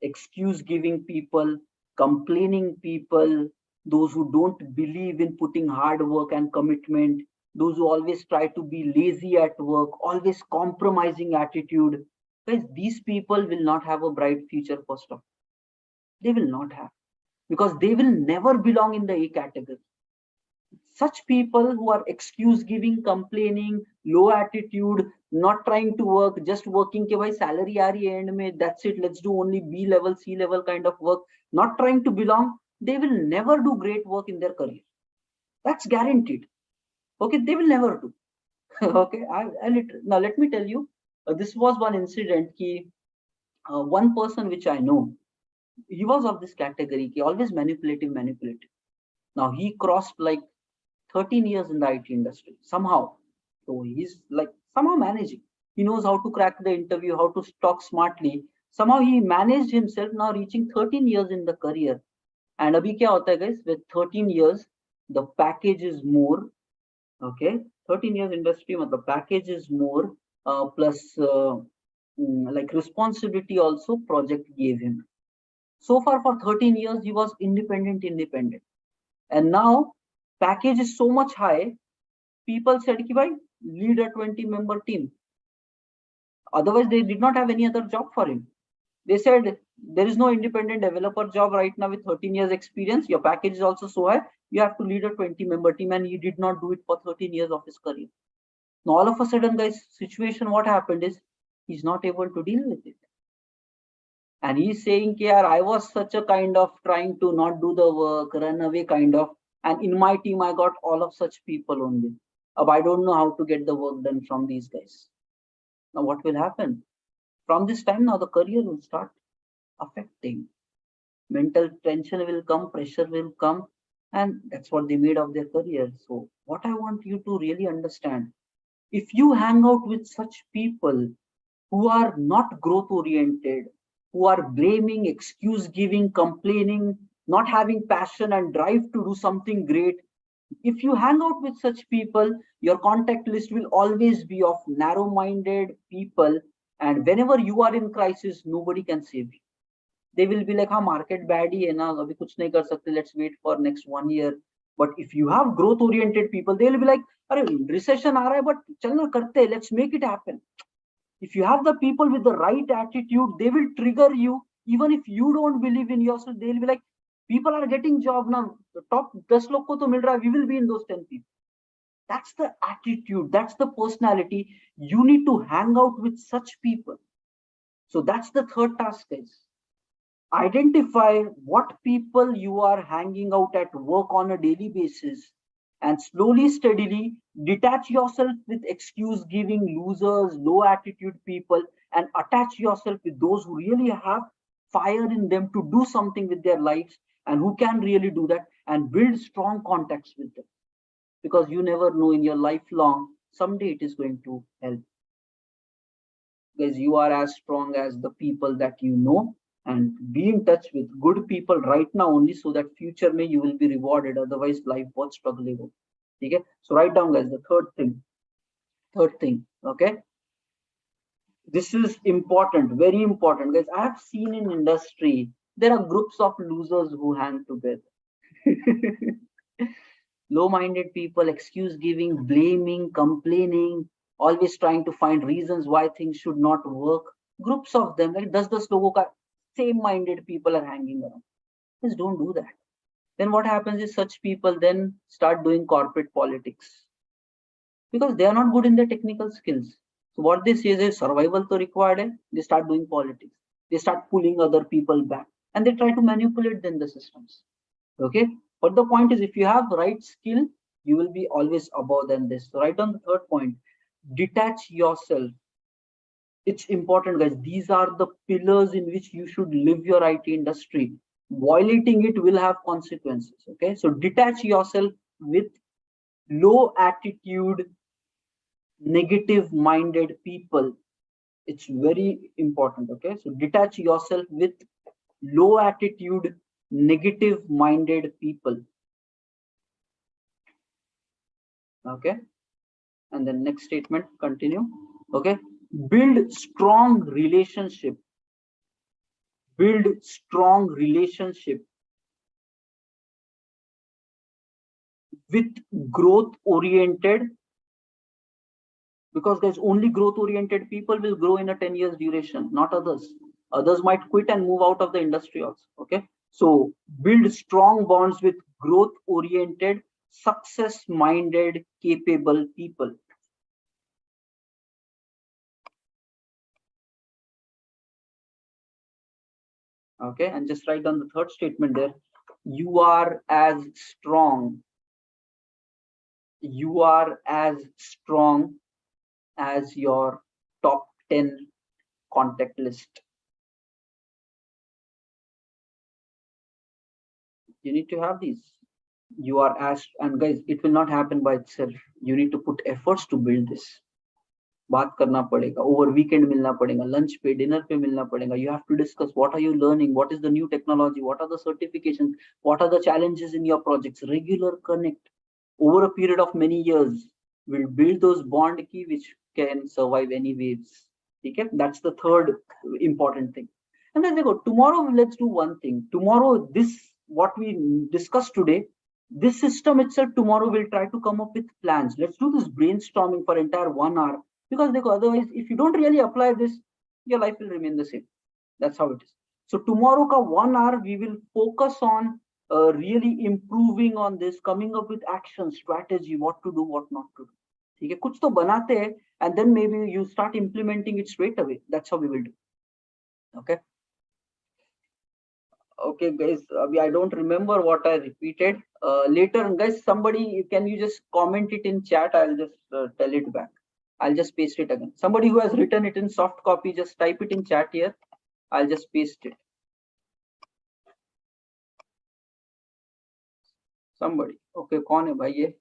excuse giving people, complaining people, those who don't believe in putting hard work and commitment, those who always try to be lazy at work, always compromising attitude, guys, these people will not have a bright future. First of all, they will not have, because they will never belong in the A category. Such people who are excuse giving, complaining, low attitude, not trying to work, just working ke bhai salary aa rahi hai end mein, that's it, let's do only B level, C level kind of work, not trying to belong, they will never do great work in their career. That's guaranteed. Okay, they will never do. Okay, now let me tell you, this was one incident ki, one person which I know, he was of this category, he always manipulative. Now he crossed like 13 years in the IT industry somehow. So he's like somehow managing. He knows how to crack the interview, how to talk smartly. Somehow he managed himself, now reaching 13 years in the career. And abhi kya hota hai, guys, with 13 years, the package is more. Okay, 13 years industry, the package is more, plus like responsibility also project gave him. So far for 13 years, he was independent. And now package is so much high, people said, ki bhai, lead a 20-member team. Otherwise, they did not have any other job for him. They said, there is no independent developer job right now with 13 years experience. Your package is also so high. You have to lead a 20-member team, and he did not do it for 13 years of his career. Now, all of a sudden, guys, situation, what happened is he's not able to deal with it. And he's saying, yeah, I was such a kind of trying to not do the work, run away kind of. And in my team, I got all of such people only. I don't know how to get the work done from these guys. Now, what will happen? From this time now, the career will start affecting. Mental tension will come, pressure will come, and that's what they made of their career. So what I want you to really understand, if you hang out with such people who are not growth oriented, who are blaming, excuse giving, complaining, not having passion and drive to do something great, if you hang out with such people, your contact list will always be of narrow minded people, and whenever you are in crisis, nobody can save you. They will be like, ha, market bad hi hai na, abhi kuch nahi kar sakte, let's wait for next 1 year. But if you have growth oriented people, they will be like, are recession aa raha hai, but chal na karte, let's make it happen. If you have the people with the right attitude, they will trigger you. Even if you don't believe in yourself, they'll be like, people are getting job now, the top 10 log ko to mil raha hai, we will be in those 10 people. That's the attitude, that's the personality. You need to hang out with such people. So that's the third task, guys. Identify what people you are hanging out at work on a daily basis, and slowly, steadily detach yourself with excuse giving, losers, low attitude people, and attach yourself with those who really have fire in them to do something with their lives and who can really do that, and build strong contacts with them. Because you never know, in your lifelong, someday it is going to help. Because you are as strong as the people that you know, and be in touch with good people right now only, so that future may you will be rewarded. Otherwise, life was struggling. Okay, so write down, guys, the third thing. Okay, this is important, very important, guys. I have seen in industry there are groups of losers who hang together. Low-minded people, excuse giving, blaming, complaining, always trying to find reasons why things should not work. Groups of them, like 10 logo ka same-minded people are hanging around. Just don't do that. Then what happens is such people then start doing corporate politics because they are not good in their technical skills. So what they say is survival to required hai, they start doing politics. They start pulling other people back and they try to manipulate then the systems. Okay, but the point is, if you have the right skill, you will be always above than this. So write down the third point, detach yourself. It's important, guys. These are the pillars in which you should live your IT industry. Violating it will have consequences. Okay, so detach yourself with low attitude, negative minded people. It's very important. Okay, so detach yourself with low attitude, negative minded people. Okay, and the next statement, continue. Okay, build strong relationship with growth oriented, because guys, only growth oriented people will grow in a 10 years duration, not others might quit and move out of the industry also. Okay, so build strong bonds with growth oriented, success minded, capable people. Okay, and just write down the third statement there. You are as strong as your top 10 contact list. You need to have these. You are as, and guys, it will not happen by itself. You need to put efforts to build this. बात करना पड़ेगा, over weekend मिलना पड़ेगा, lunch पे, dinner पे मिलना पड़ेगा. You have to discuss what are you learning, what is the new technology, what are the certifications, what are the challenges in your projects. Regular connect over a period of many years will build those bond key which can survive any waves. Okay, that's the third important thing. And then they go, tomorrow let's do one thing. Tomorrow, this what we discussed today, this system itself tomorrow will try to come up with plans. Let's do this brainstorming for entire 1 hour, because they go, otherwise if you don't really apply this, your life will remain the same. That's how it is. So tomorrow ka 1 hour we will focus on really improving on this, coming up with action strategy, what to do, what not to do. ठीक है, कुछ तो बनाते हैं, and then maybe you start implementing it straight away. That's how we will do. Okay. Okay, guys. I don't remember what I repeated. Later, guys, somebody, can you just comment it in chat? I'll just tell it back. I'll just paste it again. Somebody who has written it in soft copy, just type it in chat here. I'll just paste it. Somebody. Okay, कौन है भाई ये?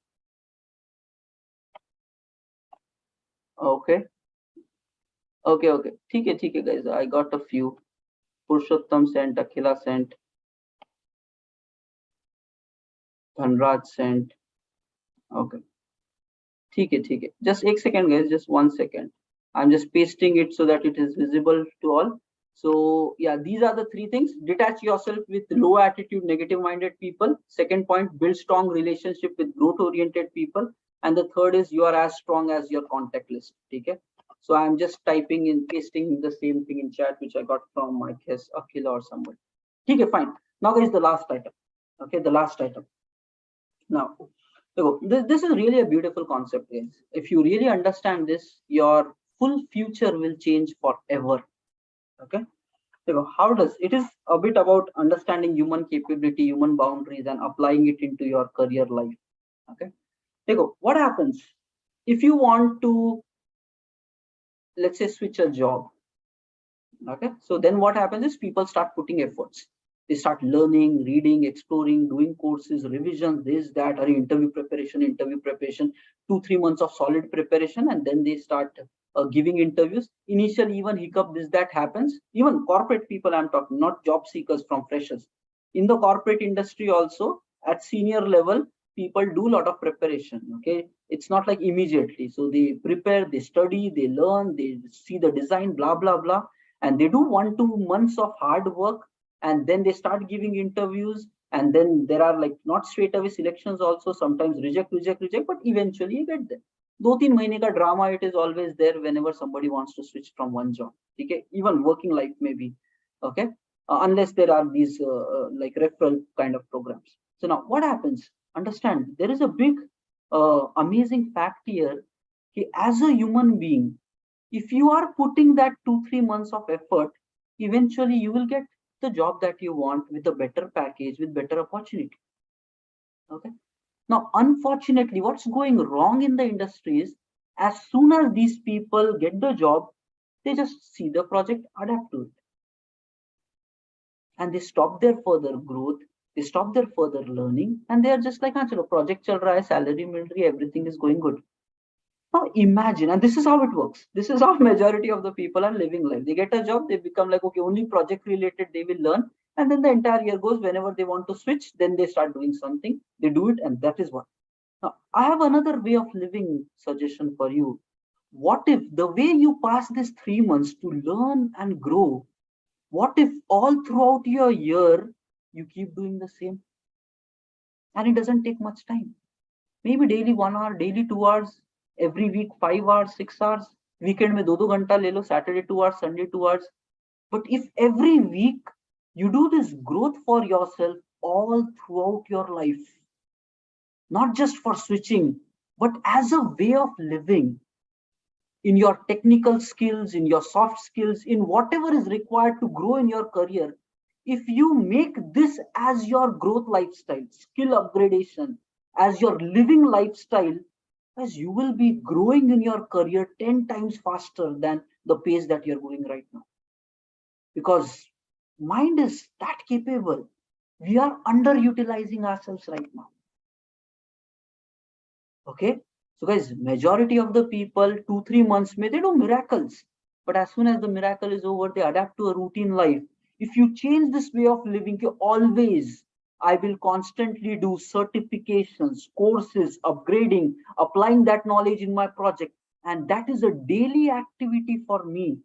Okay. Okay. ठीक है, guys. I got a few. Purushottam sent, Akhila sent, Dhanraj sent. Okay. ठीक है. Just 1 second, guys. Just 1 second. I'm just pasting it so that it is visible to all. So yeah, these are the 3 things. Detach yourself with low attitude, negative minded people. Second point, build strong relationship with growth oriented people. And the third is you are as strong as your contact list. Okay. So I'm just typing in, pasting the same thing in chat, which I got from, I guess, Akhila or somebody. Okay, fine. Now guys, the last item. Okay, the last item. Now, this is really a beautiful concept, guys. If you really understand this, your full future will change forever. Okay. How does it is a bit about understanding human capability, human boundaries, and applying it into your career life. Okay. What happens if you want to, let's say, switch a job? Okay, so then what happens is people start putting efforts. They start learning, reading, exploring, doing courses, revisions, this, that, or interview preparation, 2-3 months of solid preparation, and then they start giving interviews. Initially, even hiccup, this, that happens. Even corporate people, I'm talking, not job seekers from freshers. In the corporate industry also, at senior level, people do a lot of preparation. Okay, it's not like immediately. So they prepare, they study, they learn, they see the design, blah, blah, blah. And they do 1-2 months of hard work, and then they start giving interviews, and then there are like not straight away selections also, sometimes reject, but eventually you get there. 2-3 mahine ka drama, it is always there whenever somebody wants to switch from one job. Okay, even working life maybe. Okay, unless there are these like referral kind of programs. So now what happens? Understand, there is a big amazing fact here. Okay, as a human being, if you are putting that 2-3 months of effort, eventually you will get the job that you want with a better package, with better opportunity. Okay. Now, unfortunately, what's going wrong in the industry is, as soon as these people get the job, they just see the project, adapt to it, and they stop their further growth, they stop their further learning, and they are just like, chalo, project chal raha hai, salary mil rahi hai, everything is going good. Now imagine, and this is how it works. This is how majority of the people are living life. They get a job, they become like, okay, only project related they will learn. And then the entire year goes, whenever they want to switch, then they start doing something, they do it, and that is what. Now, I have another way of living suggestion for you. What if the way you pass these 3 months to learn and grow, what if all throughout your year, you keep doing the same? And it doesn't take much time. Maybe daily 1 hour, daily 2 hours, every week 5 hours, 6 hours, weekend mein 2 ghanta le lo, Saturday 2 hours, Sunday 2 hours. But if every week you do this growth for yourself all throughout your life, not just for switching, but as a way of living, in your technical skills, in your soft skills, in whatever is required to grow in your career, if you make this as your growth lifestyle, skill upgradation, as your living lifestyle, as you will be growing in your career 10 times faster than the pace that you're going right now. Because mind is that capable. We are underutilizing ourselves right now. Okay, so guys, majority of the people 2-3 months they do miracles, but as soon as the miracle is over, they adapt to a routine life. If you change this way of living, you always, I will constantly do certifications, courses, upgrading, applying that knowledge in my project, and that is a daily activity for me.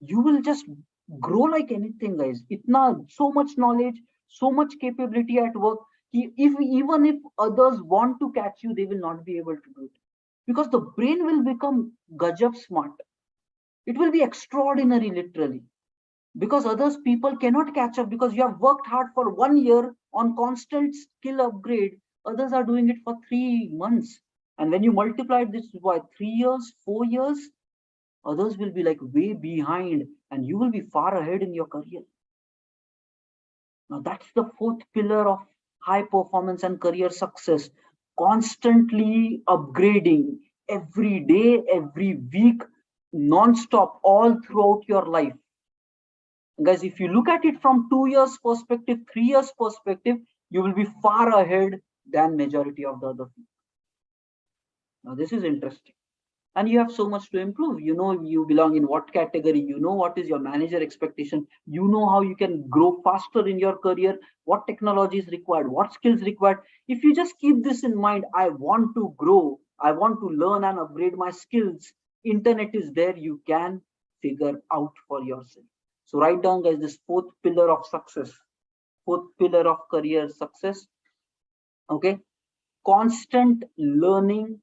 you will just grow like anything, guys. Itna so much knowledge, so much capability at work. If even if others want to catch you, they will not be able to do it, because the brain will become gajab smart. It will be extraordinary, literally, because others people cannot catch up, because you have worked hard for 1 year on constant skill upgrade. Others are doing it for 3 months, and when you multiply this by 3 years, 4 years, others will be like way behind, and you will be far ahead in your career. Now that's the fourth pillar of high performance and career success: constantly upgrading, every day, every week, non-stop, all throughout your life. Guys, if you look at it from 2 years perspective, 3 years perspective, you will be far ahead than majority of the other people. Now this is interesting, and you have so much to improve. You know you belong in what category, you know what is your manager expectation, you know how you can grow faster in your career, what technology is required, what skills required. If you just keep this in mind, I want to grow, I want to learn and upgrade my skills, internet is there, you can figure out for yourself. So write down, guys, this fourth pillar of success, fourth pillar of career success. Okay, constant learning,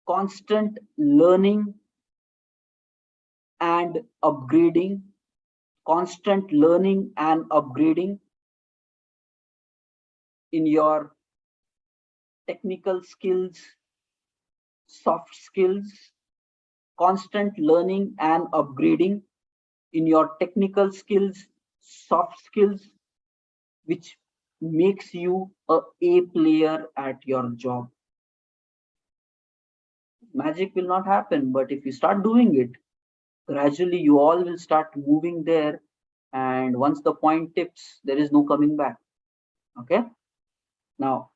constant learning and upgrading, constant learning and upgrading in your technical skills, soft skills, constant learning and upgrading in your technical skills, soft skills, which makes you a player at your job. Magic will not happen, but if you start doing it, gradually you all will start moving there, and once the point tips, there is no coming back. Okay, now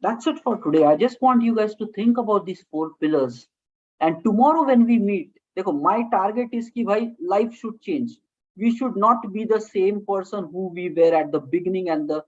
that's it for today. I just want you guys to think about these 4 pillars, and tomorrow when we meet, my target is ki bhai, life should change. We should not be the same person who we were at the beginning and the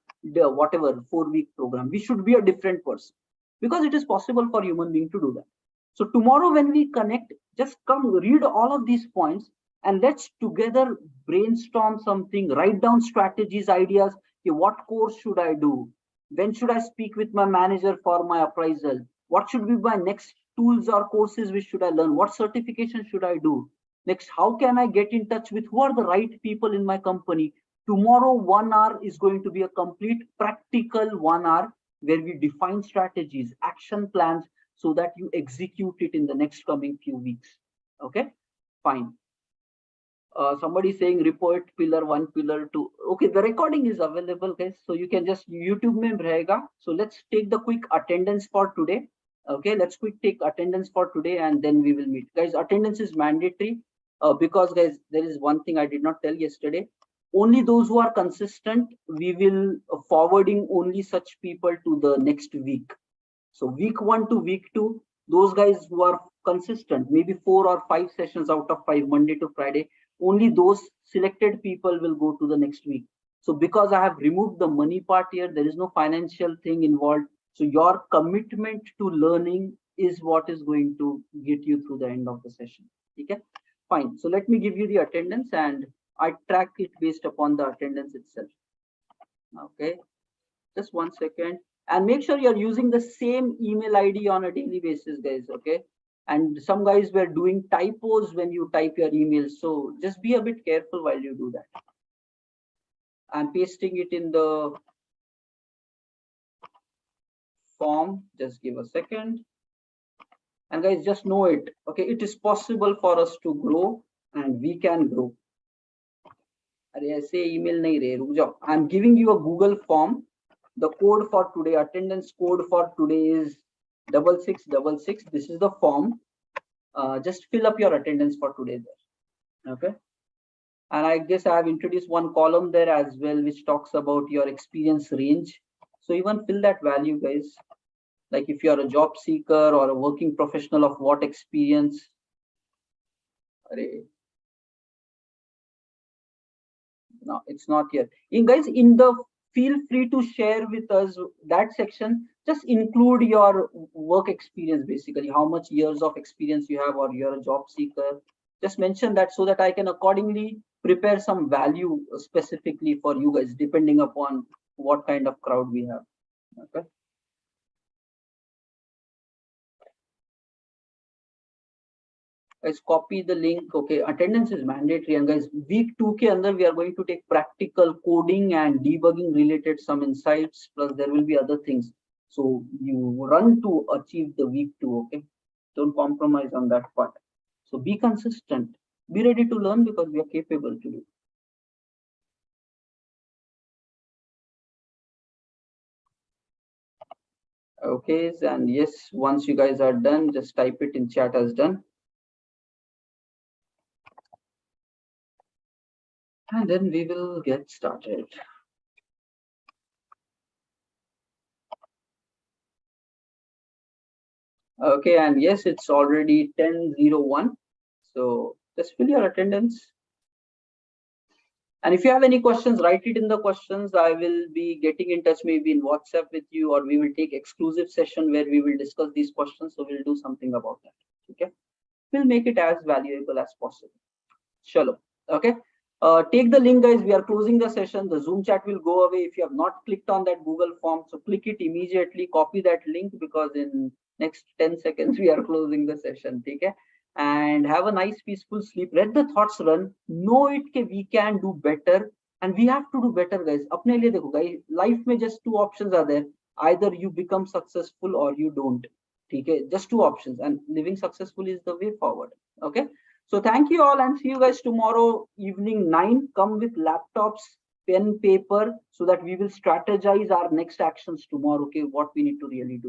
whatever 4-week program. We should be a different person, because it is possible for human being to do that. So tomorrow when we connect, just come read all of these points, and let's together brainstorm something, write down strategies, ideas. Okay, what course should I do? When should I speak with my manager for my appraisal? What should be my next tools or courses which should I learn? What certification should I do? Next, how can I get in touch with who are the right people in my company? Tomorrow, 1 hour is going to be a complete practical 1 hour where we define strategies, action plans, so that you execute it in the next coming few weeks. Okay, fine. Somebody saying report pillar 1, pillar 2. Okay, the recording is available, guys, so you can just YouTube mein rahega. So let's take the quick attendance for today. Okay, let's quick take attendance for today, and then we will meet. Guys, attendance is mandatory, because guys, there is one thing I did not tell yesterday. Only those who are consistent, we will forwarding only such people to the next week. So week 1 to week 2, those guys who are consistent, maybe 4 or 5 sessions out of 5, Monday to Friday, only those selected people will go to the next week. So because I have removed the money part here, there is no financial thing involved. So your commitment to learning is what is going to get you through the end of the session. Okay, fine. So let me give you the attendance, and I track it based upon the attendance itself. Okay, just 1 second. And make sure you're using the same email ID on a daily basis, guys. Okay, and some guys were doing typos when you type your email, so just be a bit careful while you do that. I'm pasting it in the form, just give a second. And guys, just know it, okay, it is possible for us to grow, and we can grow. I say email nahi re, ruk jao. I'm giving you a Google form. The code for today, attendance code for today is 6666. This is the form. Just fill up your attendance for today there. Okay, and I guess I have introduced one column there as well, which talks about your experience range. So even fill that value, guys. Like if you are a job seeker or a working professional, of what experience. No, it's not here. Guys, in the feel free to share with us that section. Just include your work experience, basically how much years of experience you have, or you're a job seeker. just mention that so that I can accordingly prepare some value specifically for you guys, depending upon what kind of crowd we have. Okay. Guys, copy the link. Okay, attendance is mandatory. And guys, week 2 ke andar we are going to take practical coding and debugging related some insights, plus there will be other things. So you run to achieve the week 2. Okay, don't compromise on that part. So be consistent, be ready to learn, because we are capable to do. Okay, and yes, once you guys are done, just type it in chat as done. And then we will get started. Okay, and yes, it's already 10:01. So just fill your attendance. And if you have any questions, write it in the questions. I will be getting in touch maybe in WhatsApp with you, or we will take exclusive session where we will discuss these questions. So we'll do something about that. Okay, we'll make it as valuable as possible. Shalom. Okay. Take the link, guys. We are closing the session. The Zoom chat will go away. If you have not clicked on that Google form, so click it immediately. Copy that link, because in next 10 seconds we are closing the session. Okay. And have a nice peaceful sleep. Let the thoughts run. Know it that we can do better, and we have to do better, guys. Apne liye dekho, guys. Life mein just 2 options are there. Either you become successful or you don't. Okay. Just 2 options, and living successful is the way forward. Okay. So thank you all, and see you guys tomorrow evening 9. Come with laptops, pen, paper, so that we will strategize our next actions tomorrow. Okay, what we need to really do.